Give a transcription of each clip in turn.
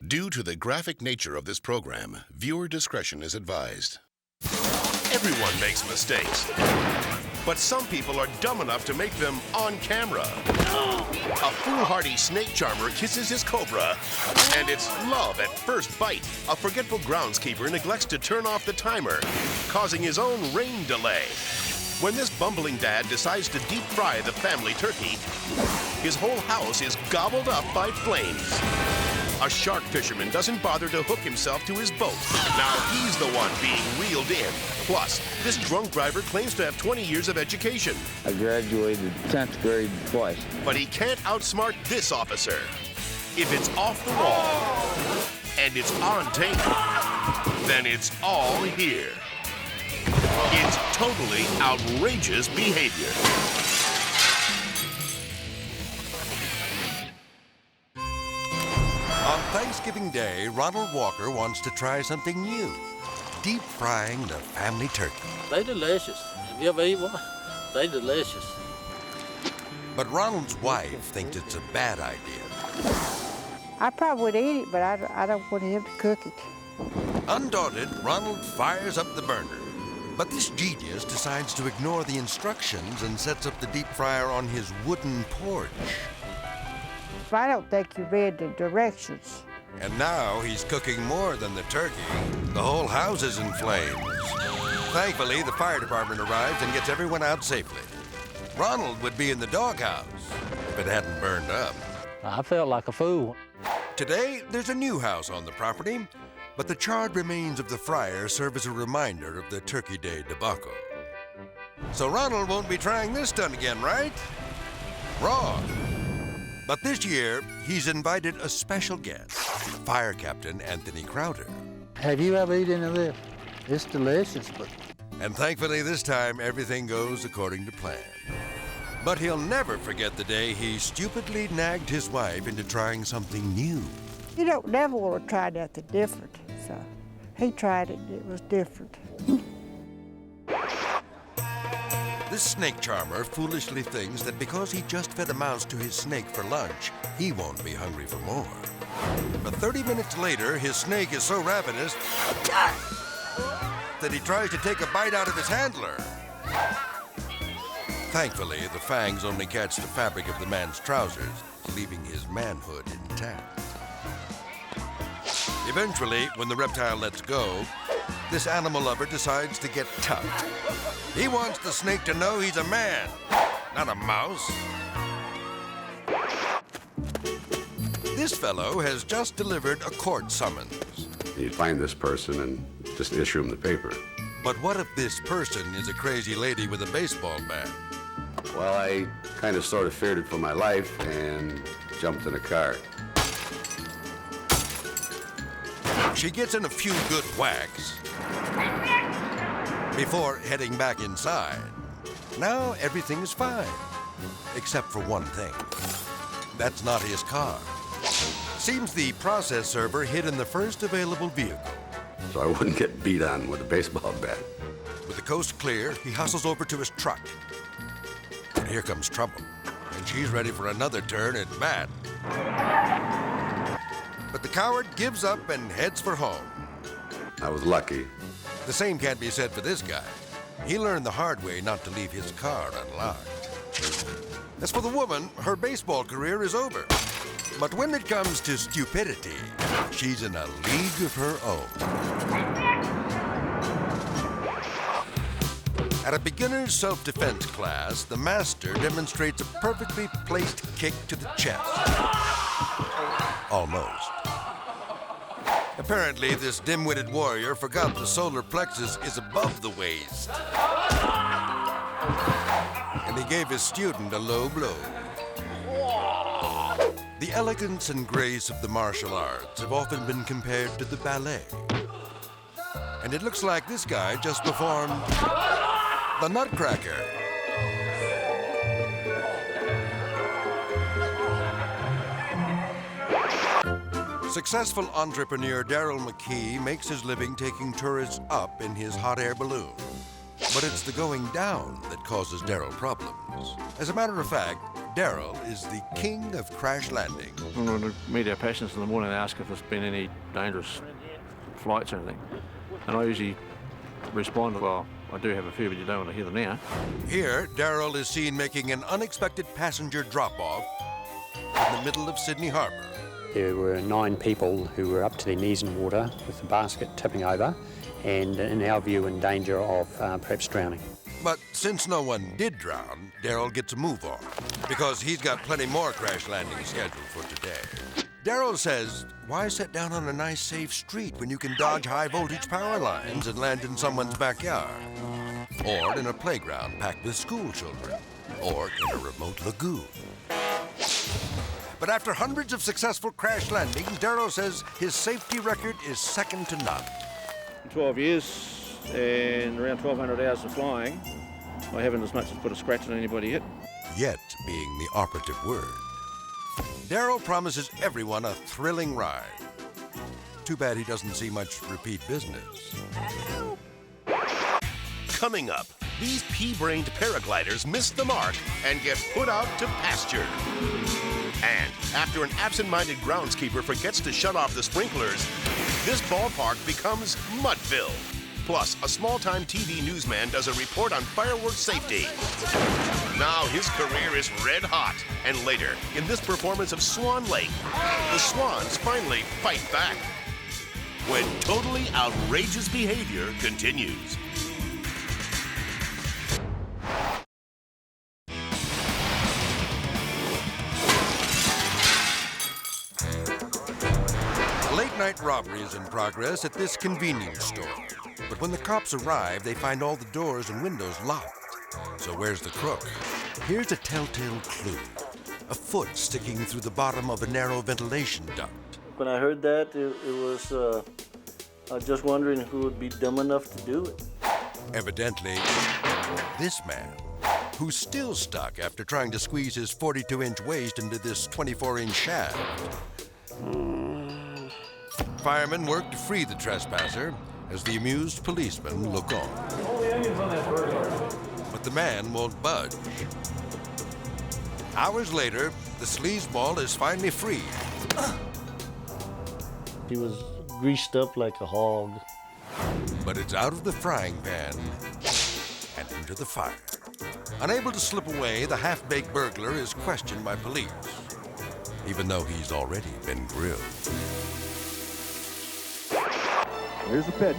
Due to the graphic nature of this program, viewer discretion is advised. Everyone makes mistakes, but some people are dumb enough to make them on camera. A foolhardy snake charmer kisses his cobra, and it's love at first bite. A forgetful groundskeeper neglects to turn off the timer, causing his own rain delay. When this bumbling dad decides to deep fry the family turkey, his whole house is gobbled up by flames. A shark fisherman doesn't bother to hook himself to his boat. Now he's the one being reeled in. Plus, this drunk driver claims to have 20 years of education. I graduated 10th grade twice. But he can't outsmart this officer. If it's off the wall and it's on tape, then it's all here. It's totally outrageous behavior. On Thanksgiving Day, Ronald Walker wants to try something new. Deep frying the family turkey. They're delicious. Have you ever eaten one? They're delicious. But Ronald's wife thinks it's a bad idea. I probably would eat it, but I don't want him to cook it. Undaunted, Ronald fires up the burner. But this genius decides to ignore the instructions and sets up the deep fryer on his wooden porch. I don't think you read the directions. And now he's cooking more than the turkey. The whole house is in flames. Thankfully, the fire department arrives and gets everyone out safely. Ronald would be in the doghouse if it hadn't burned up. I felt like a fool. Today, there's a new house on the property, but the charred remains of the fryer serve as a reminder of the Turkey Day debacle. So Ronald won't be trying this stunt again, right? Wrong. But this year, he's invited a special guest, Fire Captain Anthony Crowder. Have you ever eaten any of this? It's delicious, but... And thankfully this time, everything goes according to plan. But he'll never forget the day he stupidly nagged his wife into trying something new. You don't never want to try nothing different. So he tried it, and it was different. This snake charmer foolishly thinks that because he just fed a mouse to his snake for lunch, he won't be hungry for more. But 30 minutes later, his snake is so ravenous that he tries to take a bite out of his handler. Thankfully, the fangs only catch the fabric of the man's trousers, leaving his manhood intact. Eventually, when the reptile lets go, this animal lover decides to get tough. He wants the snake to know he's a man, not a mouse. This fellow has just delivered a court summons. You'd find this person and just issue him the paper. But what if this person is a crazy lady with a baseball bat? Well, I kind of sort of feared it for my life and jumped in a car. She gets in a few good whacks before heading back inside. Now everything is fine, except for one thing. That's not his car. Seems the process server hid in the first available vehicle. So I wouldn't get beat on with a baseball bat. With the coast clear, he hustles over to his truck. And here comes trouble. And she's ready for another turn at bat. But the coward gives up and heads for home. I was lucky. The same can't be said for this guy. He learned the hard way not to leave his car unlocked. As for the woman, her baseball career is over. But when it comes to stupidity, she's in a league of her own. At a beginner's self-defense class, the master demonstrates a perfectly placed kick to the chest. Almost. Apparently, this dim-witted warrior forgot the solar plexus is above the waist. And he gave his student a low blow. The elegance and grace of the martial arts have often been compared to the ballet. And it looks like this guy just performed the Nutcracker. Successful entrepreneur Daryl McKee makes his living taking tourists up in his hot air balloon. But it's the going down that causes Daryl problems. As a matter of fact, Daryl is the king of crash landing. When we meet our passengers in the morning, they ask if there's been any dangerous flights or anything. And I usually respond, well, I do have a few, but you don't want to hear them now. Here, Daryl is seen making an unexpected passenger drop-off in the middle of Sydney Harbour. There were 9 people who were up to their knees in water with the basket tipping over and, in our view, in danger of perhaps drowning. But since no one did drown, Daryl gets a move on because he's got plenty more crash landings scheduled for today. Daryl says, why sit down on a nice safe street when you can dodge high voltage power lines and land in someone's backyard? Or in a playground packed with school children? Or in a remote lagoon? But after hundreds of successful crash landings, Daryl says his safety record is second to none. 12 years and around 1,200 hours of flying, I haven't as much as put a scratch on anybody yet. Yet being the operative word. Daryl promises everyone a thrilling ride. Too bad he doesn't see much repeat business. Coming up, these pea-brained paragliders miss the mark and get put out to pasture. And after an absent-minded groundskeeper forgets to shut off the sprinklers, this ballpark becomes mud-filled. Plus, a small-time TV newsman does a report on fireworks safety. Now his career is red hot. And later, in this performance of Swan Lake, the swans finally fight back. When totally outrageous behavior continues. Late-night robbery is in progress at this convenience store. But when the cops arrive, they find all the doors and windows locked. So where's the crook? Here's a telltale clue. A foot sticking through the bottom of a narrow ventilation duct. When I heard that, it was I was just wondering who would be dumb enough to do it. Evidently, this man, who's still stuck after trying to squeeze his 42-inch waist into this 24-inch shaft. Firemen work to free the trespasser as the amused policemen look on. But the man won't budge. Hours later, the sleazeball is finally freed. He was greased up like a hog. But it's out of the frying pan and into the fire. Unable to slip away, the half-baked burglar is questioned by police, even though he's already been grilled. Here's the pitch.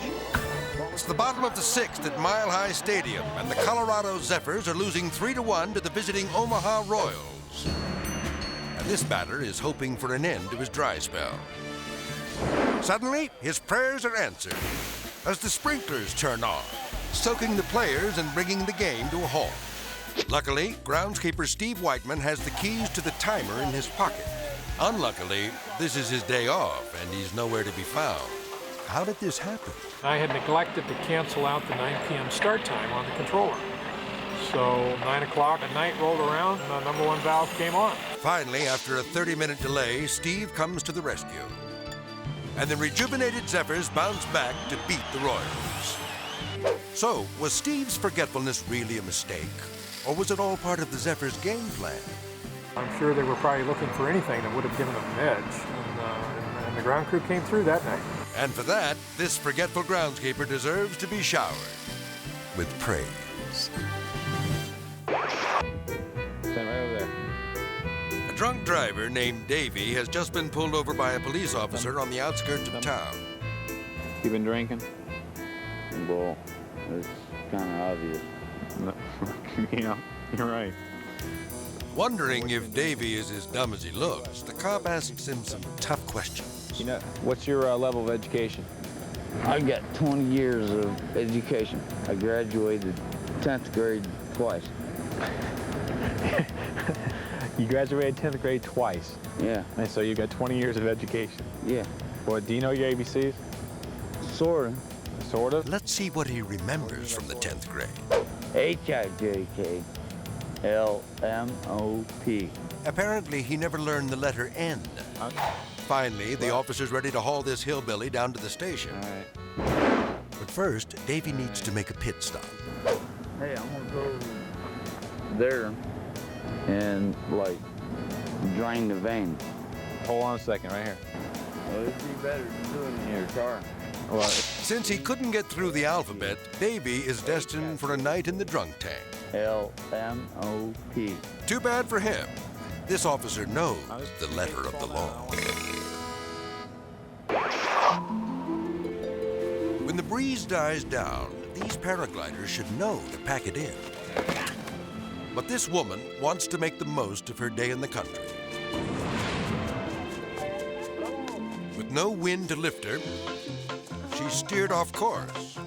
It's the bottom of the 6th at Mile High Stadium, and the Colorado Zephyrs are losing 3-1 to the visiting Omaha Royals. And this batter is hoping for an end to his dry spell. Suddenly, his prayers are answered as the sprinklers turn on, soaking the players and bringing the game to a halt. Luckily, groundskeeper Steve Whiteman has the keys to the timer in his pocket. Unluckily, this is his day off, and he's nowhere to be found. How did this happen? I had neglected to cancel out the 9 p.m. start time on the controller. So 9 o'clock at night rolled around and the number 1 valve came on. Finally, after a 30-minute delay, Steve comes to the rescue. And the rejuvenated Zephyrs bounce back to beat the Royals. So, was Steve's forgetfulness really a mistake? Or was it all part of the Zephyrs' game plan? I'm sure they were probably looking for anything that would have given them an edge. And the ground crew came through that night. And for that, this forgetful groundskeeper deserves to be showered with praise. Stand right over there. A drunk driver named Davey has just been pulled over by a police officer on the outskirts of town. You been drinking? Well, it's kind of obvious. No. Yeah, you're right. Wondering if Davey is as dumb as he looks, the cop asks him some tough questions. You know, what's your level of education? I got 20 years of education. I graduated 10th grade twice. You graduated 10th grade twice? Yeah. And so you got 20 years of education? Yeah. Well, do you know your ABCs? Sort of. Sort of? Let's see what he remembers from the 10th grade. H-I-J-K-L-M-O-P. Apparently, he never learned the letter N. Finally, the officer's ready to haul this hillbilly down to the station. All right. But first, Davey needs to make a pit stop. Hey, I'm gonna go there. and, like, drain the vein. Hold on a second, right here. Well, it'd be better than doing it in your car. Well, Since he couldn't get through the alphabet, Davy is destined for a night in the drunk tank. L-M-O-P. Too bad for him. This officer knows the letter of the law. When the breeze dies down, these paragliders should know to pack it in. But this woman wants to make the most of her day in the country. With no wind to lift her, she steered off course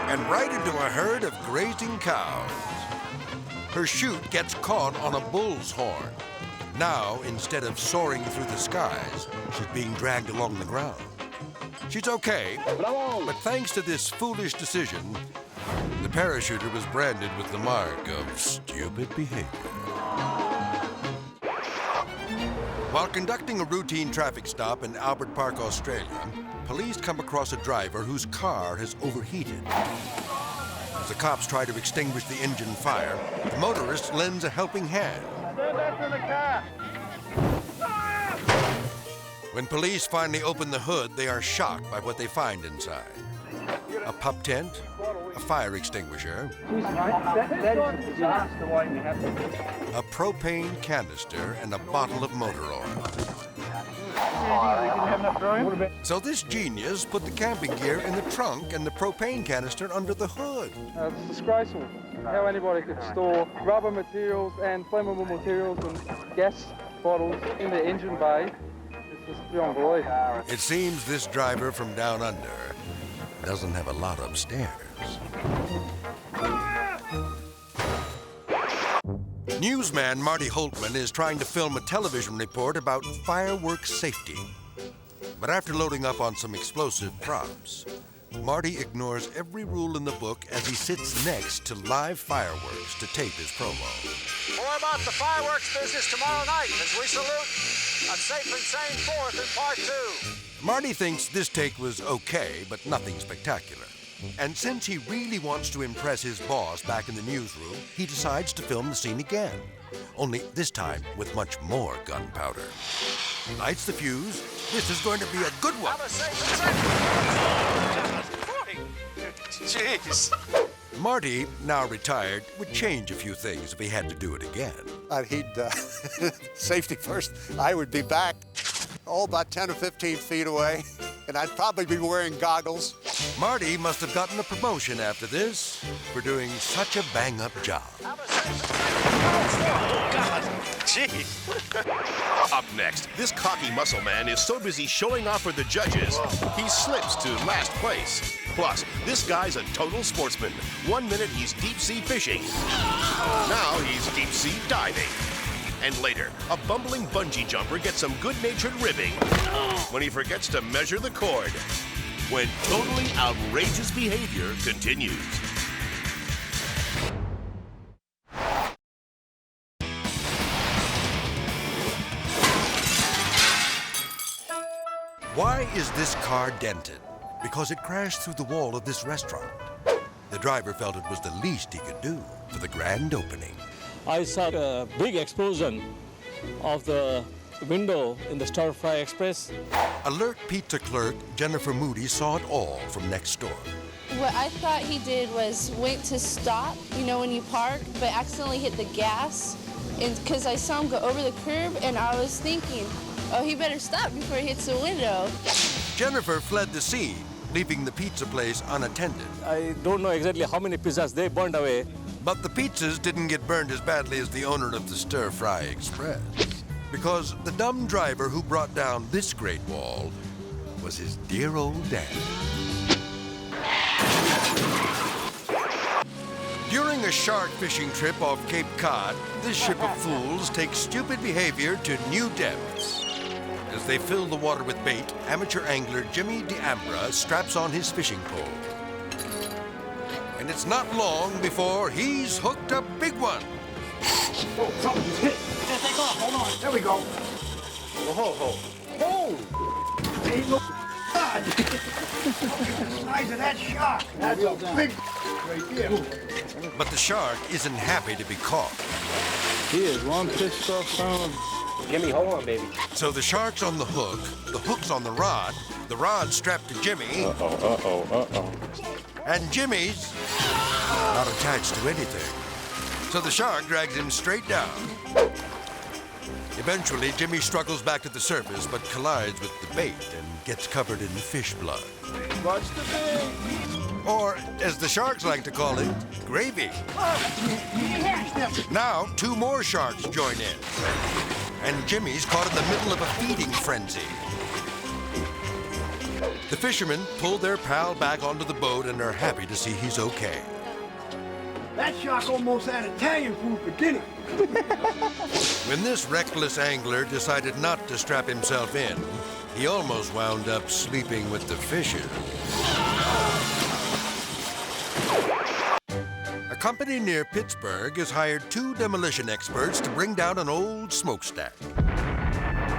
and right into a herd of grazing cows. Her chute gets caught on a bull's horn. Now, instead of soaring through the skies, she's being dragged along the ground. She's okay, but thanks to this foolish decision, the parachuter was branded with the mark of stupid behavior. While conducting a routine traffic stop in Albert Park, Australia, police come across a driver whose car has overheated. As the cops try to extinguish the engine fire, the motorist lends a helping hand. Stand back from the car. When police finally open the hood, they are shocked by what they find inside. A pup tent, a fire extinguisher, a propane canister, and a bottle of motor oil. So this genius put the camping gear in the trunk and the propane canister under the hood. It's disgraceful how anybody could store rubber materials and flammable materials and gas bottles in the engine bay. It's just beyond belief. It seems this driver from down under doesn't have a lot upstairs. Newsman Marty Holtman is trying to film a television report about fireworks safety. But after loading up on some explosive props, Marty ignores every rule in the book as he sits next to live fireworks to tape his promo. More about the fireworks business tomorrow night as we salute a safe and sane 4th in Part 2. Marty thinks this take was okay, but nothing spectacular. And since he really wants to impress his boss back in the newsroom, he decides to film the scene again, only this time with much more gunpowder. Lights the fuse. This is going to be a good one. Jeez. Marty, now retired, would change a few things if he had to do it again. He'd, safety first, I would be back, about 10 or 15 feet away, and I'd probably be wearing goggles. Marty must have gotten a promotion after this for doing such a bang-up job. Oh, God. Jeez. Up next, this cocky muscle man is so busy showing off for the judges, he slips to last place. Plus, this guy's a total sportsman. 1 minute he's deep-sea fishing. Now he's deep-sea diving. And later, a bumbling bungee jumper gets some good-natured ribbing when he forgets to measure the cord. When totally outrageous behavior continues. Why is this car dented? Because it crashed through the wall of this restaurant. The driver felt it was the least he could do for the grand opening. I saw a big explosion of the window in the Stir Fry Express. Alert pizza clerk Jennifer Moody saw it all from next door. What I thought he did was went to stop, you know, when you park, but accidentally hit the gas. And because I saw him go over the curb, and I was thinking, oh, he better stop before he hits the window. Jennifer fled the scene, leaving the pizza place unattended. I don't know exactly how many pizzas they burned away. But the pizzas didn't get burned as badly as the owner of the Stir Fry Express. Because the dumb driver who brought down this great wall was his dear old dad. During a shark fishing trip off Cape Cod, this ship of fools takes stupid behavior to new depths. As they fill the water with bait, amateur angler Jimmy DeAmbra straps on his fishing pole. And it's not long before he's hooked a big one. Oh, something's hit. Yeah, take off. Hold on. There we go. Whoa. Oh! Ain't no God. The size of that shark. That's a big But the shark isn't happy to be caught. He is one pissed off son of Jimmy, hold on, baby. So the shark's on the hook's on the rod strapped to Jimmy. And Jimmy's not attached to anything. So the shark drags him straight down. Eventually, Jimmy struggles back to the surface, but collides with the bait and gets covered in fish blood. Watch the bait. Or, as the sharks like to call it, gravy. Now, 2 more sharks join in. And Jimmy's caught in the middle of a feeding frenzy. The fishermen pull their pal back onto the boat and are happy to see he's okay. That shark almost had Italian food for dinner. When this reckless angler decided not to strap himself in, he almost wound up sleeping with the fishes. A company near Pittsburgh has hired 2 demolition experts to bring down an old smokestack.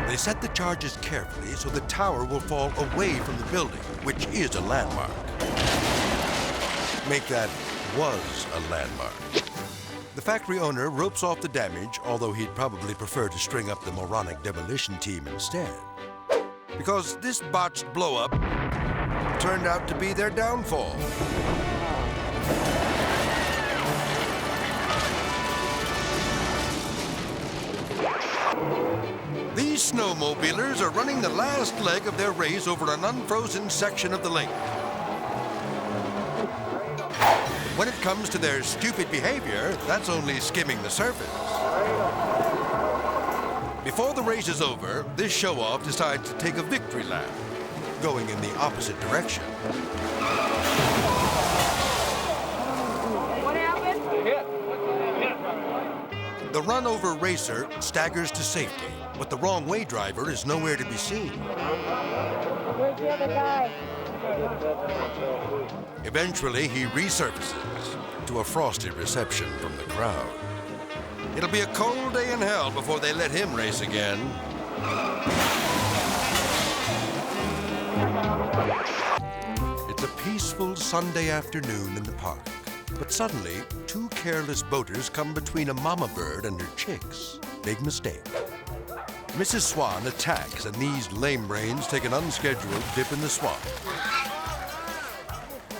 They set the charges carefully so the tower will fall away from the building, which is a landmark. Make that was a landmark. The factory owner ropes off the damage, although he'd probably prefer to string up the moronic demolition team instead. Because this botched blow-up turned out to be their downfall. These snowmobilers are running the last leg of their race over an unfrozen section of the lake. When it comes to their stupid behavior, that's only skimming the surface. Before the race is over, this show-off decides to take a victory lap, going in the opposite direction. What happened? The run-over racer staggers to safety, but the wrong-way driver is nowhere to be seen. Where's the other guy? Eventually, he resurfaces to a frosty reception from the crowd. It'll be a cold day in hell before they let him race again. It's a peaceful Sunday afternoon in the park, but suddenly, 2 careless boaters come between a mama bird and her chicks. Big mistake. Mrs. Swan attacks, and these lame brains take an unscheduled dip in the swamp.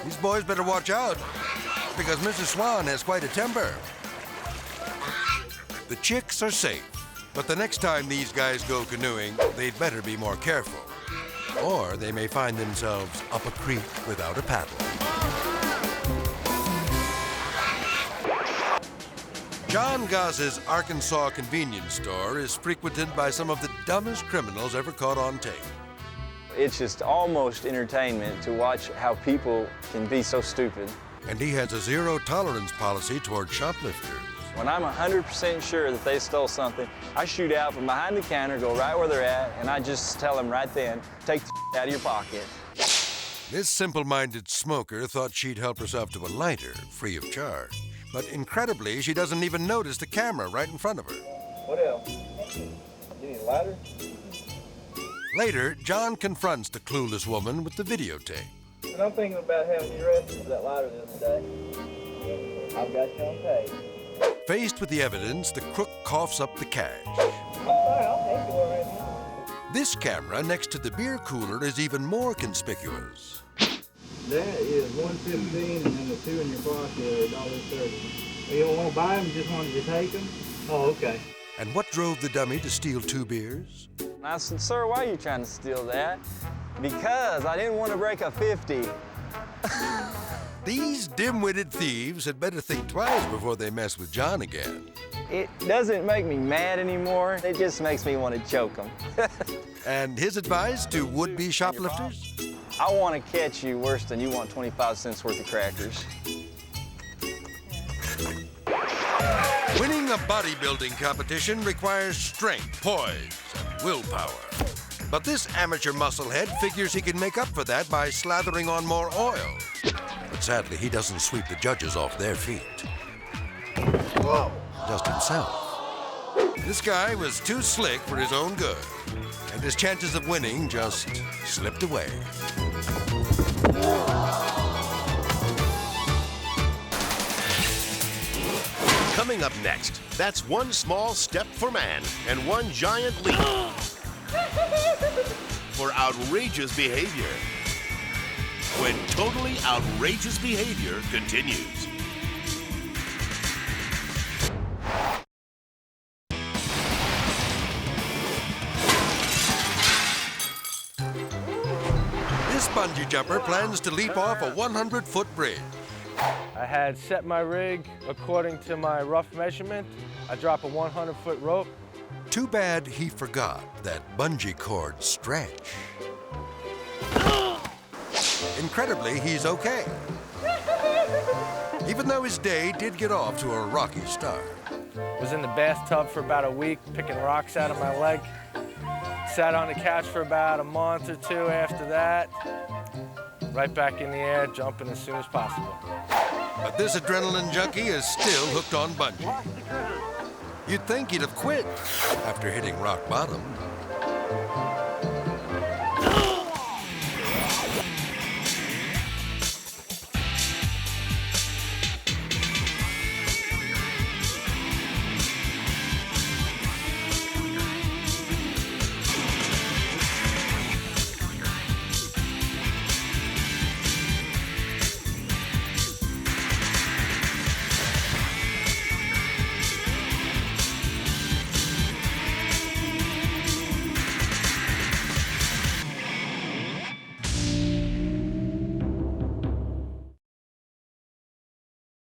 These boys better watch out, because Mrs. Swan has quite a temper. The chicks are safe, but the next time these guys go canoeing, they'd better be more careful, or they may find themselves up a creek without a paddle. John Goss's Arkansas convenience store is frequented by some of the dumbest criminals ever caught on tape. It's just almost entertainment to watch how people can be so stupid. And he has a zero-tolerance policy toward shoplifters. When I'm 100% sure that they stole something, I shoot out from behind the counter, go right where they're at, and I just tell them right then, take the out of your pocket. This simple-minded smoker thought she'd help herself to a lighter, free of charge. But incredibly, she doesn't even notice the camera right in front of her. What else? You need a lighter? Later, John confronts the clueless woman with the videotape. And I'm thinking about having you arrested for that lighter the other day. I've got you on tape. Faced with the evidence, the crook coughs up the cash. I'm sorry, I'll take it right now. This camera next to the beer cooler is even more conspicuous. That is $1.15, and then the 2 in your pocket are $1.30. You don't want to buy them, you just wanted to take them? Oh, okay. And what drove the dummy to steal 2 beers? I said, sir, why are you trying to steal that? Because I didn't want to break a 50. These dim-witted thieves had better think twice before they mess with John again. It doesn't make me mad anymore. It just makes me want to choke them. And his advice to would-be shoplifters? I want to catch you worse than you want 25 cents worth of crackers. Winning a bodybuilding competition requires strength, poise, and willpower. But this amateur musclehead figures he can make up for that by slathering on more oil. But sadly, he doesn't sweep the judges off their feet. Whoa. Just himself. This guy was too slick for his own good, and his chances of winning just slipped away. Coming up next, that's one small step for man and one giant leap for outrageous behavior. When totally outrageous behavior continues. This bungee jumper plans to leap off a 100-foot bridge. I had set my rig according to my rough measurement. I drop a 100-foot rope. Too bad he forgot that bungee cords stretch. Incredibly, he's okay. Even though his day did get off to a rocky start. Was in the bathtub for about a week, picking rocks out of my leg. Sat on the couch for about a month or two after that. Right back in the air, jumping as soon as possible. But this adrenaline junkie is still hooked on bungee. You'd think he'd have quit after hitting rock bottom.